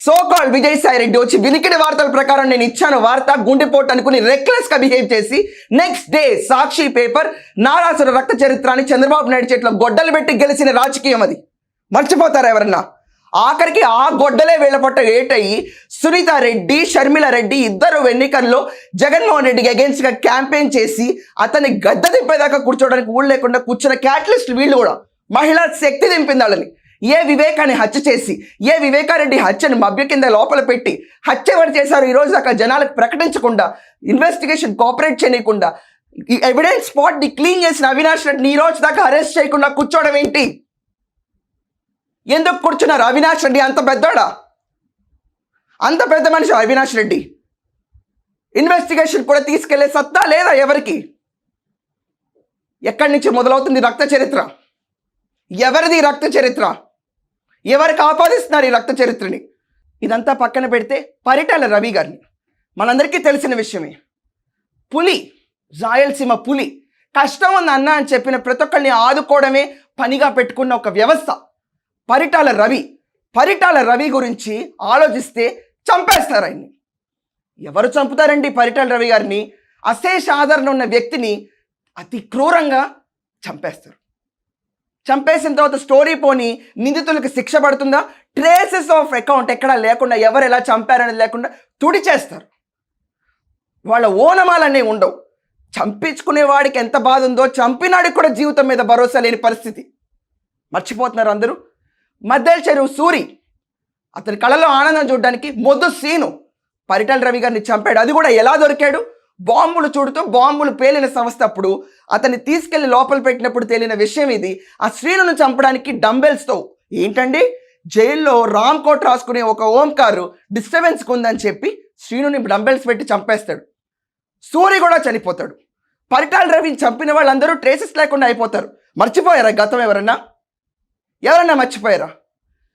So-called Vijayasai Reddy వచ్చి వినికిడి వార్తల ప్రకారం నేను ఇచ్చాను వార్త గుండెపోటు అనుకుని రెక్లెస్ గా బిహేవ్ చేసి నెక్స్ట్ డే సాక్షి పేపర్ నారాసుర రక్త చరిత్రాన్ని చంద్రబాబు నాయుడు చేతిలో గొడ్డలు పెట్టి గెలిచిన రాజకీయం అది. మర్చిపోతారా ఎవరన్నా? ఆఖరికి ఆ గొడ్డలే వీళ్ళ పట్ట ఏటయ్యి సునీత రెడ్డి షర్మిల రెడ్డి ఇద్దరు ఎన్నికల్లో జగన్మోహన్ రెడ్డికి అగేన్స్ట్ గా క్యాంపెయిన్ చేసి అతన్ని గద్ద దింపేదాకా కూర్చోవడానికి ఊళ్ళు లేకుండా కూర్చున్న క్యాటలిస్ట్ వీళ్ళు కూడా మహిళా శక్తి దింపింది వాళ్ళని. ఏ వివేకాన్ని హత్య చేసి ఏ వివేకారెడ్డి హత్యను మభ్య కింద లోపల పెట్టి హత్య ఎవరు చేశారు ఈ రోజు దాకా జనాలకు ప్రకటించకుండా ఇన్వెస్టిగేషన్ కోఆపరేట్ చేయకుండా ఎవిడెన్స్ స్పాట్ ని క్లీన్ చేసిన అవినాష్ రెడ్డిని ఈ రోజు దాకా అరెస్ట్ చేయకుండా కూర్చోవడం ఏంటి? ఎందుకు కూర్చున్నారు? అవినాష్ రెడ్డి అంత పెద్దోడా? అంత పెద్ద మనిషి అవినాష్ రెడ్డి? ఇన్వెస్టిగేషన్ కూడా తీసుకెళ్లే సత్తా లేదా ఎవరికి? ఎక్కడి నుంచి మొదలవుతుంది రక్త చరిత్ర? ఎవరిది రక్త చరిత్ర? ఎవరికి ఆపాదిస్తున్నారు ఈ రక్త చరిత్రని? ఇదంతా పక్కన పెడితే పరిటాల రవి గారిని మనందరికీ తెలిసిన విషయమే. పులి, రాయలసీమ పులి, కష్టం ఉంది అన్న అని చెప్పిన ప్రతి ఒక్కరిని ఆదుకోవడమే పనిగా పెట్టుకున్న ఒక వ్యవస్థ పరిటాల రవి. పరిటాల రవి గురించి ఆలోచిస్తే చంపేస్తారు ఆయన్ని. ఎవరు చంపుతారండి పరిటాల రవి గారిని? అశేష ఆదరణ ఉన్న వ్యక్తిని అతి క్రూరంగా చంపేస్తారు. చంపేసిన తర్వాత స్టోరీ పోని నిందితులకు శిక్ష పడుతుందా? ట్రేసెస్ ఆఫ్ అకౌంట్ ఎక్కడా లేకుండా ఎవరు ఎలా చంపారనేది లేకుండా తుడిచేస్తారు. వాళ్ళ ఓనమాలనే ఉండవు. చంపించుకునే వాడికి ఎంత బాధ ఉందో చంపినాడికి కూడా జీవితం మీద భరోసా లేని పరిస్థితి. మర్చిపోతున్నారు అందరూ. మద్దెల చెరువు సూరి, అతని కళలో ఆనందం చూడడానికి మొద్దు సీను పరిటాల రవి గారిని చంపాడు. అది కూడా ఎలా దొరికాడు? బాంబులు చూడుతూ బాంబులు పేలిన సంస్థ అప్పుడు అతన్ని తీసుకెళ్లి లోపల పెట్టినప్పుడు తేలిన విషయం ఇది. ఆ శ్రీనును చంపడానికి డంబెల్స్తో ఏంటండి జైల్లో రామ్ కోట్ రాసుకునే ఒక ఓంకారు డిస్టర్బెన్స్కి ఉందని చెప్పి శ్రీనుని డంబెల్స్ పెట్టి చంపేస్తాడు. సూరి కూడా చనిపోతాడు. పరిటాల రవిని చంపిన వాళ్ళందరూ ట్రేసెస్ లేకుండా అయిపోతారు. మర్చిపోయారా గతం? ఎవరన్నా మర్చిపోయారా?